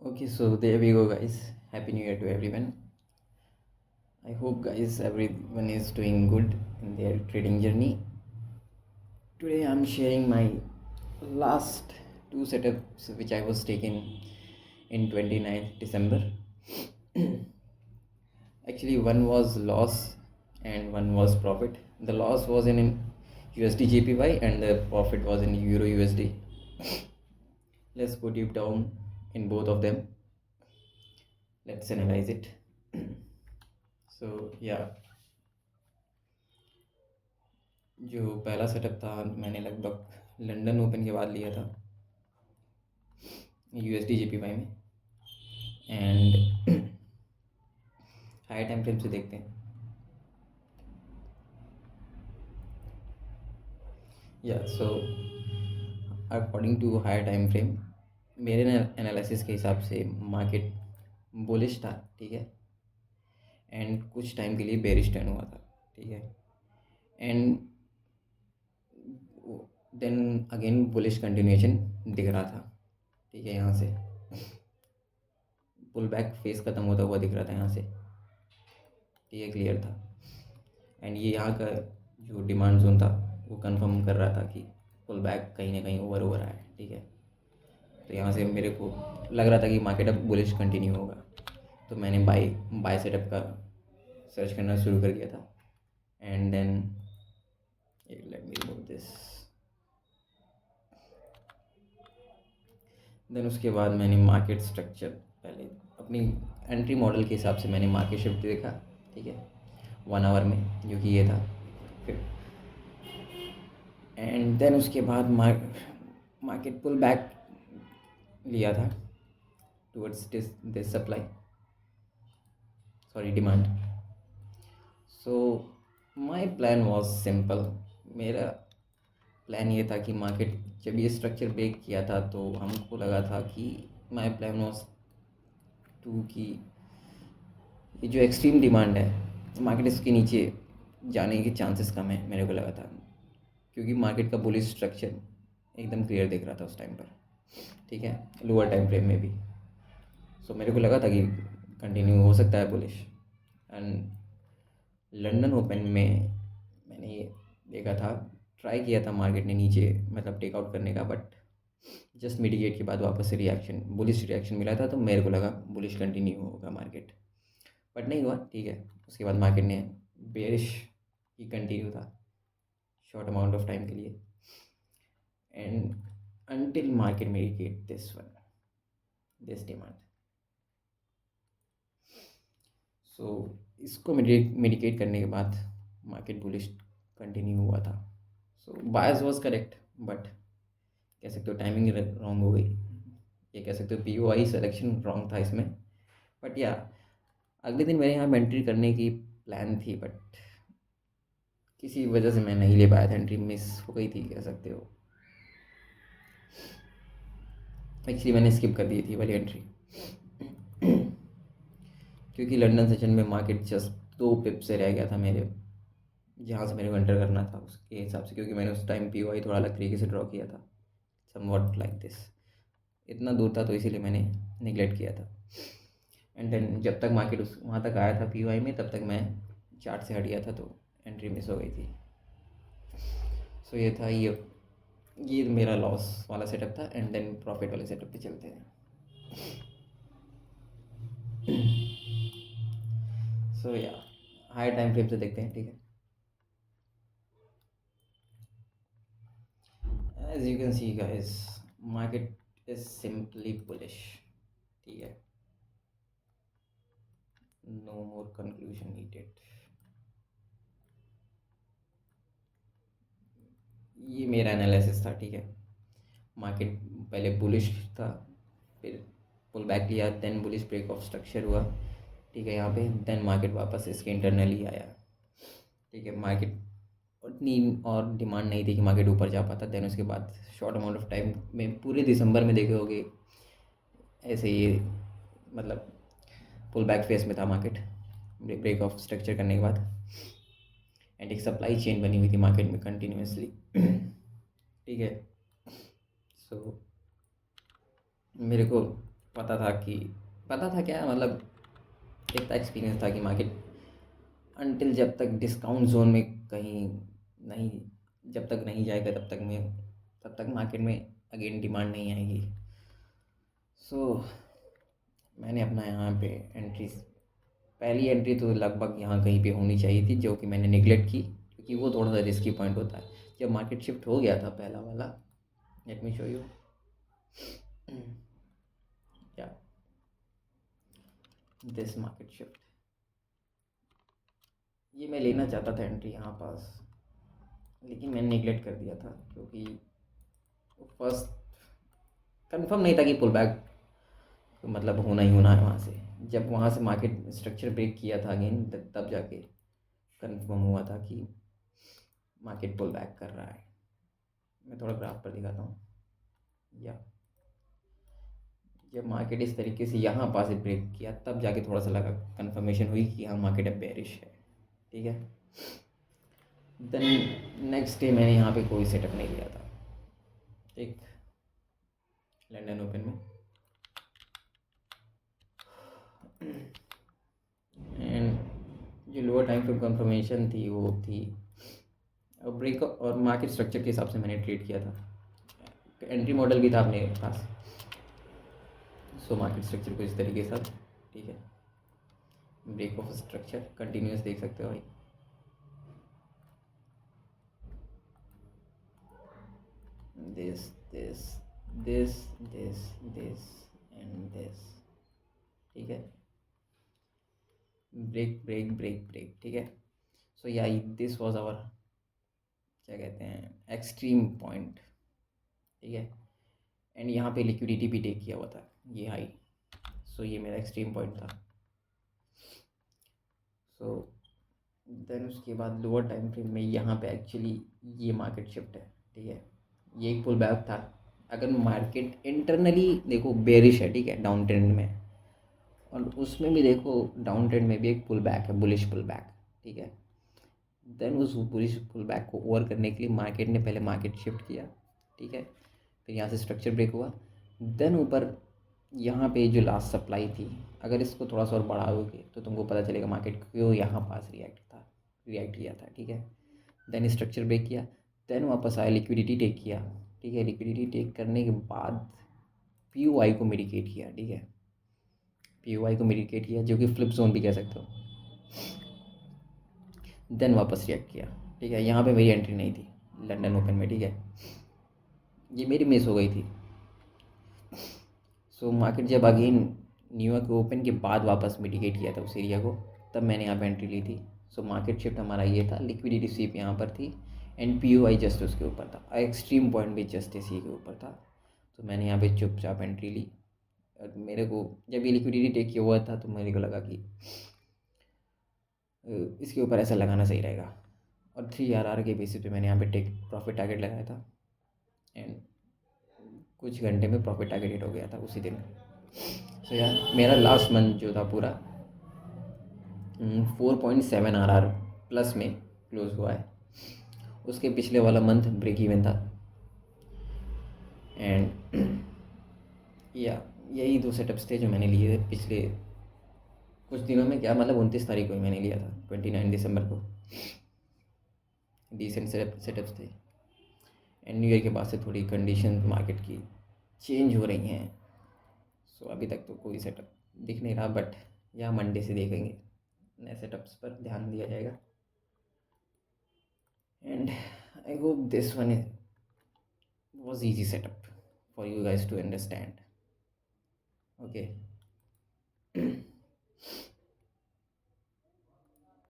Okay, so there we go, guys. Happy New Year to everyone. I hope, guys, everyone is doing good in their trading journey. Today, I'm sharing my last two setups which I was taking in 29th December. Actually, one was loss and one was profit. The loss was in USD JPY and the profit was in Euro USD. Let's go deep down in both of them. Let's analyze it. So, yeah. जो पहला setup था मैंने लगभग London open के बाद लिया था USD JPY में एंड हाई टाइम फ्रेम से देखते हैं या so according to high time frame मेरे एनालिसिस के हिसाब से मार्केट बुलिश था, ठीक है, एंड कुछ टाइम के लिए बेरिश टर्न हुआ था, ठीक है, and then again bullish continuation दिख रहा था, ठीक है। यहाँ से पुल बैक फेस ख़त्म होता हुआ दिख रहा था यहाँ से, ठीक है, क्लियर था। एंड ये यहाँ का जो डिमांड जोन था वो कंफर्म कर रहा था कि पुल बैक कहीं ना कहीं ओवर रहा है, ठीक है। तो यहाँ से मेरे को लग रहा था कि मार्केट अब बुलिश कंटिन्यू होगा, तो मैंने बाय सेटअप का सर्च करना शुरू कर दिया था। And then let me remove this. Then उसके बाद मैंने मार्केट स्ट्रक्चर पहले अपनी एंट्री मॉडल के हिसाब से मैंने मार्केट शिफ्ट देखा, ठीक है, 1 आवर में, जो कि ये था। फिर एंड देन उसके बाद मार्केट पुल बैक लिया था towards this supply, sorry, demand. So my plan was simple. मेरा प्लान ये था कि मार्केट जब ये स्ट्रक्चर ब्रेक किया था तो हमको लगा था कि माय प्लान वाज टू कि ये जो एक्सट्रीम डिमांड है मार्केट इसके नीचे जाने के चांसेस कम है, मेरे को लगा था, क्योंकि मार्केट का बुलिश स्ट्रक्चर एकदम क्लियर दिख रहा था उस टाइम पर, ठीक है, लोअर टाइम फ्रेम में भी। सो मेरे को लगा था कि कंटिन्यू हो सकता है बुलिश। एंड लंदन ओपन में मैंने ये देखा था, ट्राई किया था मार्केट ने नीचे मतलब टेकआउट करने का, बट जस्ट मिडिकेट के बाद वापस से रिएक्शन, बुलिश रिएक्शन मिला था, तो मेरे को लगा बुलिश कंटिन्यू होगा मार्केट, बट नहीं हुआ, ठीक है। उसके बाद मार्केट ने बेरिश ही कंटिन्यू था शॉर्ट अमाउंट ऑफ टाइम के लिए, and until market mitigate this demand. So इसको मिडिकेट करने के बाद मार्केट बुलिश कंटिन्यू हुआ था। सो बायस वाज करेक्ट, बट कह सकते हो टाइमिंग रॉन्ग हो गई, ये कह सकते हो पीओआई सिलेक्शन रॉन्ग था इसमें। बट या अगले दिन मेरे यहाँ एंट्री करने की प्लान थी, बट किसी वजह से मैं नहीं ले पाया था, एंट्री मिस हो गई थी, कह सकते हो। एक्चुअली मैंने स्किप कर दी थी वाली एंट्री क्योंकि लंदन सेशन में मार्केट जस्ट 2 पिप से रह गया था मेरे, जहाँ से मेरे को एंटर करना था उसके हिसाब से, क्योंकि मैंने उस टाइम पीओआई थोड़ा अलग तरीके से ड्रॉ किया था, समवॉट लाइक दिस। इतना दूर था तो इसीलिए मैंने निगलेक्ट किया था। एंड देन जब तक मार्केट उस वहाँ तक आया था पीओआई में, तब तक मैं चार्ट से हट गया था, तो एंट्री मिस हो गई थी। सो ये था, ये मेरा लॉस वाला सेटअप था। एंड देन प्रॉफिट वाले सेटअप पे चलते हैं। सो या हाई टाइम फ्रेम से देखते हैं, ठीक है। As you can see guys, market is simply bullish, ठीक है, नो मोर कंक्लूजन नीडेड। ये मेरा एनालिसिस था, ठीक है। मार्केट पहले बुलिश था, फिर पुल बैक लिया, then bullish break of structure हुआ, ठीक है, यहाँ पे। देन मार्केट वापस इसके इंटरनली आया, ठीक है। मार्केट उतनी और डिमांड नहीं थी कि मार्केट ऊपर जा पाता। देन उसके बाद शॉर्ट अमाउंट ऑफ टाइम में पूरे दिसंबर में देखे होगे ऐसे ही, मतलब पुल बैक फेस में था मार्केट ब्रेक ऑफ स्ट्रक्चर करने के बाद, एंड एक सप्लाई चेन बनी हुई थी मार्केट में कंटिन्यूसली, ठीक है। सो मेरे को पता था कि पता था क्या मतलब, इतना एक्सपीरियंस था कि मार्केट अनटिल जब तक डिस्काउंट जोन में कहीं नहीं, जब तक नहीं जाएगा तब तक मार्केट में अगेन डिमांड नहीं आएगी। सो मैंने अपना यहाँ पे एंट्री, पहली एंट्री तो लगभग यहाँ कहीं पे होनी चाहिए थी, जो कि मैंने निगलेक्ट की, क्योंकि वो थोड़ा सा रिस्की पॉइंट होता है। जब मार्केट शिफ्ट हो गया था पहला वाला, लेट मी शो यू, या दिस मार्केट शिफ्ट, ये मैं लेना चाहता था एंट्री यहाँ पास, लेकिन मैंने निगलेक्ट कर दिया था, क्योंकि फर्स्ट कंफर्म नहीं था कि पुल बैक मतलब होना ही होना है वहाँ से। जब वहाँ से मार्केट स्ट्रक्चर ब्रेक किया था अगेन, तब जाके कंफर्म हुआ था कि मार्केट पुल बैक कर रहा है। मैं थोड़ा ग्राफ पर दिखाता हूँ, या जब मार्केट इस तरीके से यहाँ पास ब्रेक किया, तब जाके थोड़ा सा लगा, कंफर्मेशन हुई कि हाँ मार्केट अब बेरिश है। ठीक है, देन नेक्स्ट डे मैंने यहाँ पे कोई सेटअप नहीं लिया था, एक लंदन ओपन में, एंड जो लोअर टाइम फ्रेम कंफर्मेशन थी वो थी, और ब्रेक और मार्केट स्ट्रक्चर के हिसाब से मैंने ट्रेड किया था। एंट्री मॉडल भी था अपने पास, सो मार्केट स्ट्रक्चर को इस तरीके से, ठीक है, ब्रेक ऑफ स्ट्रक्चर कंटिन्यूस देख सकते हो भाई, this this this this this and this, ठीक है, ब्रेक ब्रेक ब्रेक ब्रेक, ठीक है। सो या दिस वाज आवर, क्या कहते हैं, एक्सट्रीम पॉइंट, ठीक है, एंड यहाँ पे लिक्विडिटी भी टेक किया हुआ था, ये हाई। सो ये मेरा एक्सट्रीम पॉइंट था। सो देन उसके बाद लोअर टाइम फ्रेम में यहाँ पे एक्चुअली ये मार्केट शिफ्ट है, ठीक है, ये एक पुल बैक था। अगर मार्केट इंटरनली देखो बेरिश है, ठीक है, डाउन ट्रेंड में, और उसमें भी देखो डाउन ट्रेंड में भी एक पुल बैक है, बुलिश पुल बैक, ठीक है। देन उस बुलिश पुल बैक को ओवर करने के लिए मार्केट ने पहले मार्केट शिफ्ट किया, ठीक है, फिर यहाँ से स्ट्रक्चर ब्रेक हुआ, देन ऊपर यहाँ पे जो लास्ट सप्लाई थी, अगर इसको थोड़ा सा और बढ़ाओगे तो तुमको पता चलेगा मार्केट क्यों यहाँ पास रिएक्ट किया था, ठीक है। देन स्ट्रक्चर ब्रेक किया, देन वापस आया, लिक्विडिटी टेक किया, ठीक है, लिक्विडिटी टेक करने के बाद POI को मिटिगेट किया, ठीक है, POI को मिटिगेट किया, जो कि फ्लिप जोन भी कह सकते हो। देन वापस रिएक्ट किया, ठीक है, यहाँ पे मेरी एंट्री नहीं थी लंदन ओपन में, ठीक है, ये मेरी मिस हो गई थी। सो मार्केट जब अगेन न्यूयॉर्क ओपन के बाद वापस मिटिगेट किया था उस एरिया को, तब मैंने यहाँ पे एंट्री ली थी। सो मार्केट शिफ्ट हमारा ये था, लिक्विडिटी स्वीप यहाँ पर थी, एंड POI जस्ट उसके ऊपर था, एक्सट्रीम पॉइंट भी जस्ट इसी के ऊपर था। तो मैंने यहाँ पे चुपचाप एंट्री ली, और मेरे को जब ये लिक्विडिटी टेक किया हुआ था तो मेरे को लगा कि इसके ऊपर ऐसा लगाना सही रहेगा, और 3 RR के बेसिस पे मैंने यहाँ पे टेक प्रॉफिट टारगेट लगाया था, एंड कुछ घंटे में प्रॉफिट टारगेट हिट हो गया था उसी दिन। सो यार मेरा लास्ट मंथ जो था पूरा 4.7 RR प्लस में क्लोज हुआ है। उसके पिछले वाला मंथ ब्रेक इवन था, एंड या यही 2 सेटअप्स थे जो मैंने लिए थे पिछले कुछ दिनों में, क्या मतलब 29 तारीख को ही मैंने लिया था, 29 दिसंबर को। डिसेंट सेटअप्स थे, एंड न्यू ईयर के बाद से थोड़ी कंडीशन मार्केट की चेंज हो रही हैं। सो अभी तक तो कोई सेटअप दिख नहीं रहा, बट यहाँ मंडे से देखेंगे, नए सेटअप्स पर ध्यान दिया जाएगा, and I hope this one was easy setup for you guys to understand. Okay.